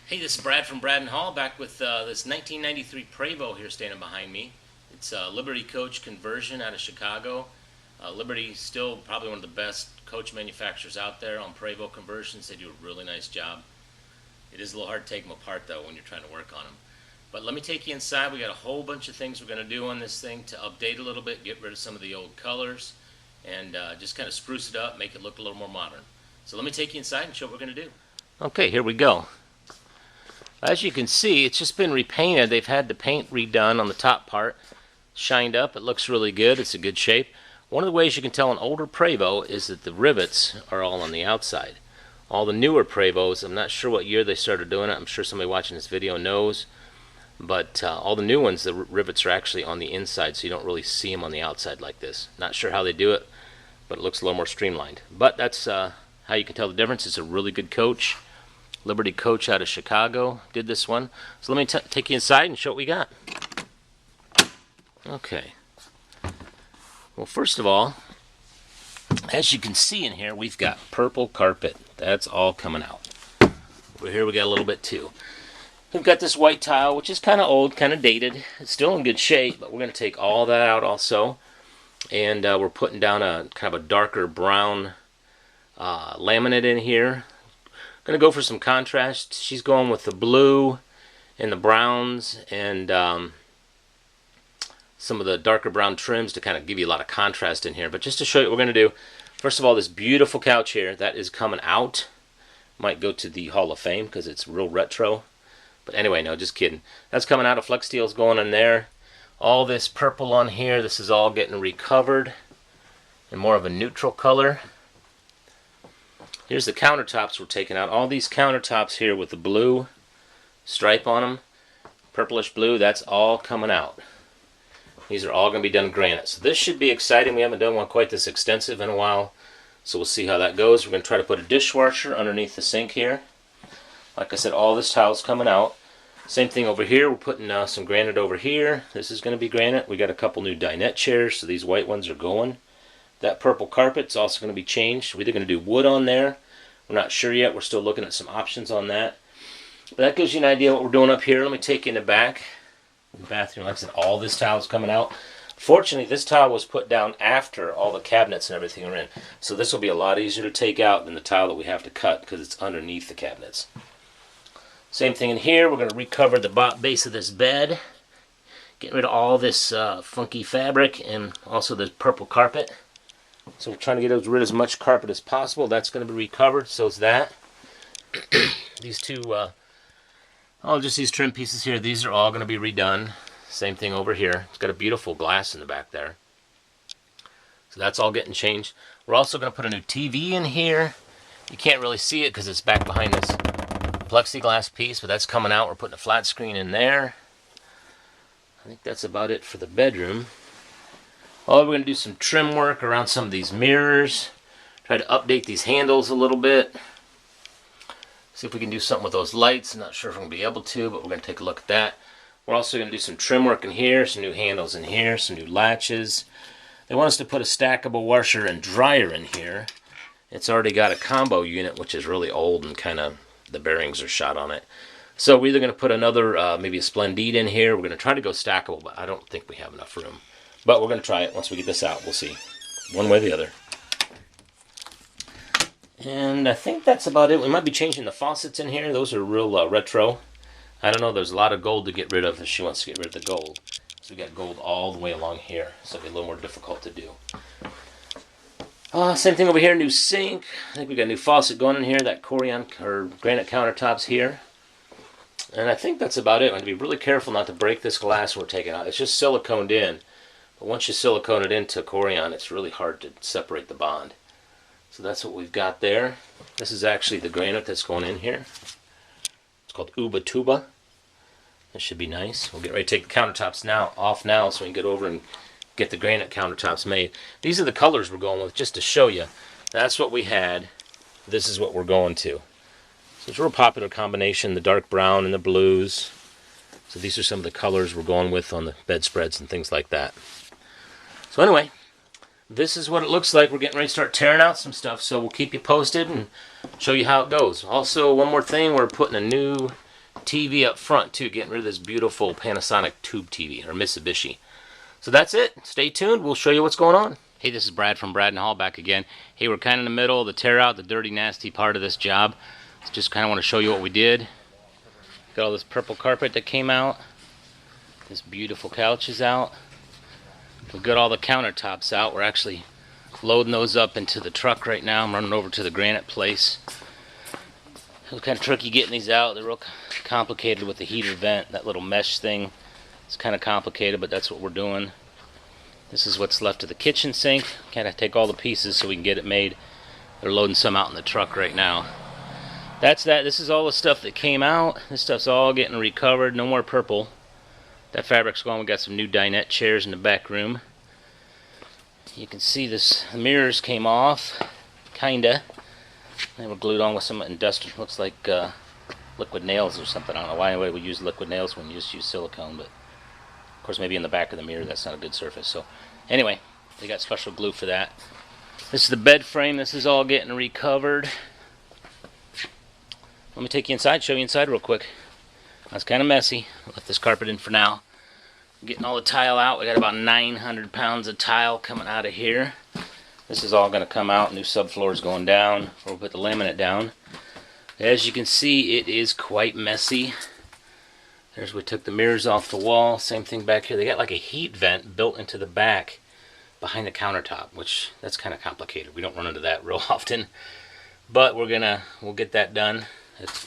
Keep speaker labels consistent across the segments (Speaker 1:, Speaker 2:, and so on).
Speaker 1: Hey, this is Brad from Brad and Hall, back with this 1993 Prevost here standing behind me. It's a Liberty coach conversion out of Chicago. Liberty still probably one of the best coach manufacturers out there on Prevost conversions. They do a really nice job. It is a little hard to take them apart though when you're trying to work on them. But let me take you inside. We got a whole bunch of things we're going to do on this thing to update a little bit, get rid of some of the old colors, and just kind of spruce it up, make it look a little more modern. So let me take you inside and show what we're going to do. Okay, here we go. As you can see, it's just been repainted. They've had the paint redone on the top part, shined up. It looks really good. It's a good shape. One of the ways you can tell an older Prevost is that the rivets are all on the outside. All the newer Prevosts, I'm not sure what year they started doing it. I'm sure somebody watching this video knows. But all the new ones, the rivets are actually on the inside, so you don't really see them on the outside like this. Not sure how they do it, but it looks a little more streamlined. But that's how you can tell the difference. It's a really good coach. Liberty coach out of Chicago did this one. So let me take you inside and show what we got. Okay. Well, first of all, as you can see in here, we've got purple carpet. That's all coming out. Over here we got a little bit too. We've got this white tile, which is kind of old, kind of dated. It's still in good shape, but we're going to take all that out also. And we're putting down a kind of a darker brown laminate in here. Going to go for some contrast. She's going with the blue and the browns and some of the darker brown trims to kind of give you a lot of contrast in here. But just to show you what we're going to do, first of all, this beautiful couch here, that is coming out. Might go to the Hall of Fame because it's real retro. But anyway, no, just kidding. That's coming out. A flex steel is going in there. All this purple on here, this is all getting recovered in more of a neutral color. Here's the countertops we're taking out. All these countertops here with the blue stripe on them, purplish blue, that's all coming out. These are all going to be done granite. So this should be exciting. We haven't done one quite this extensive in a while. So we'll see how that goes. We're going to try to put a dishwasher underneath the sink here. Like I said, all this tile's coming out. Same thing over here. We're putting some granite over here. This is going to be granite. We got a couple new dinette chairs, so these white ones are going. That purple carpet's also going to be changed. We're either going to do wood on there. We're not sure yet. We're still looking at some options on that. But that gives you an idea what we're doing up here. Let me take you in the back. The bathroom, like I said, all this tile is coming out. Fortunately, this tile was put down after all the cabinets and everything are in. So this will be a lot easier to take out than the tile that we have to cut because it's underneath the cabinets. Same thing in here. We're going to recover the base of this bed. Get rid of all this funky fabric and also this purple carpet. So we're trying to get rid of as much carpet as possible. That's going to be recovered. So is that. These two, just these trim pieces here. These are all going to be redone. Same thing over here. It's got a beautiful glass in the back there. So that's all getting changed. We're also going to put a new TV in here. You can't really see it because it's back behind this plexiglass piece, but that's coming out. We're putting a flat screen in there. I think that's about it for the bedroom. We're going to do some trim work around some of these mirrors. Try to update these handles a little bit. See if we can do something with those lights. I'm not sure if we're going to be able to, but we're going to take a look at that. We're also going to do some trim work in here, some new handles in here, some new latches. They want us to put a stackable washer and dryer in here. It's already got a combo unit, which is really old and kind of the bearings are shot on it. So we're either going to put another, maybe a Splendide in here. We're going to try to go stackable, but I don't think we have enough room. But we're going to try it. Once we get this out, we'll see. One way or the other. And I think that's about it. We might be changing the faucets in here. Those are real retro. I don't know. There's a lot of gold to get rid of if she wants to get rid of the gold. So we got gold all the way along here. So it'll be a little more difficult to do. Same thing over here. New sink. I think we got a new faucet going in here. That Corian or granite countertops here. And I think that's about it. I'm going to be really careful not to break this glass we're taking out. It's just siliconed in. But once you silicone it into Corian, it's really hard to separate the bond. So that's what we've got there. This is actually the granite that's going in here. It's called Uba Tuba. This should be nice. We'll get ready to take the countertops off now so we can get over and get the granite countertops made. These are the colors we're going with, just to show you. That's what we had. This is what we're going to. So it's a real popular combination, the dark brown and the blues. So these are some of the colors we're going with on the bedspreads and things like that. So anyway, this is what it looks like. We're getting ready to start tearing out some stuff, so we'll keep you posted and show you how it goes. Also, one more thing, we're putting a new TV up front too, getting rid of this beautiful Panasonic tube TV, or Mitsubishi. So that's it. Stay tuned. We'll show you what's going on. Hey, this is Brad from Brad and Hall back again. Hey, we're kind of in the middle of the tear out, the dirty, nasty part of this job. Just kind of want to show you what we did. Got all this purple carpet that came out. This beautiful couch is out. We've got all the countertops out. We're actually loading those up into the truck right now. I'm running over to the granite place. It was kind of tricky getting these out. They're real complicated with the heater vent, that little mesh thing. It's kind of complicated, but that's what we're doing. This is what's left of the kitchen sink. Kind of take all the pieces so we can get it made. They're loading some out in the truck right now. That's that. This is all the stuff that came out. This stuff's all getting recovered. No more purple. That fabric's gone. We got some new dinette chairs in the back room. You can see this. The mirrors came off, kinda. They were glued on with some industrial. Looks like liquid nails or something. I don't know why anybody would use liquid nails when you just use silicone, but of course maybe in the back of the mirror that's not a good surface. So anyway, they got special glue for that. This is the bed frame. This is all getting recovered. Let me take you inside, show you inside real quick. That's kind of messy. I'll let this carpet in for now. Getting all the tile out. We got about 900 pounds of tile coming out of here. This is all going to come out. New subfloors going down. We'll put the laminate down. As you can see, it is quite messy. There's we took the mirrors off the wall. Same thing back here. They got like a heat vent built into the back behind the countertop, which that's kind of complicated. We don't run into that real often, but we'll get that done.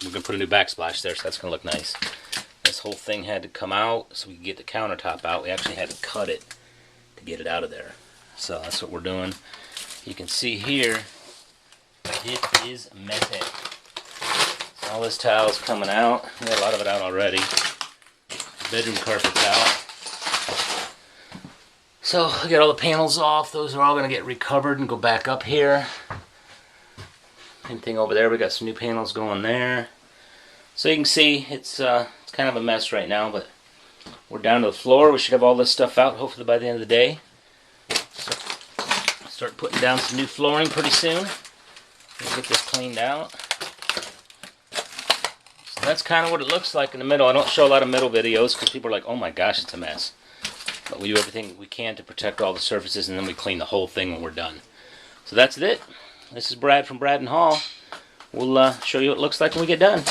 Speaker 1: We're gonna put a new backsplash there, so that's gonna look nice. This whole thing had to come out so we could get the countertop out. We actually had to cut it to get it out of there. So that's what we're doing. You can see here, it is messy. So all this tile is coming out. We got a lot of it out already. The bedroom carpet's out. So we got all the panels off. Those are all gonna get recovered and go back up here. Same thing over there. We got some new panels going there. So you can see it's kind of a mess right now, but we're down to the floor. We should have all this stuff out hopefully by the end of the day. So start putting down some new flooring pretty soon. We'll get this cleaned out. So that's kind of what it looks like in the middle. I don't show a lot of middle videos because people are like, oh my gosh, it's a mess. But we do everything we can to protect all the surfaces, and then we clean the whole thing when we're done. So that's it. This is Brad from Brad and Hall. We'll show you what it looks like when we get done.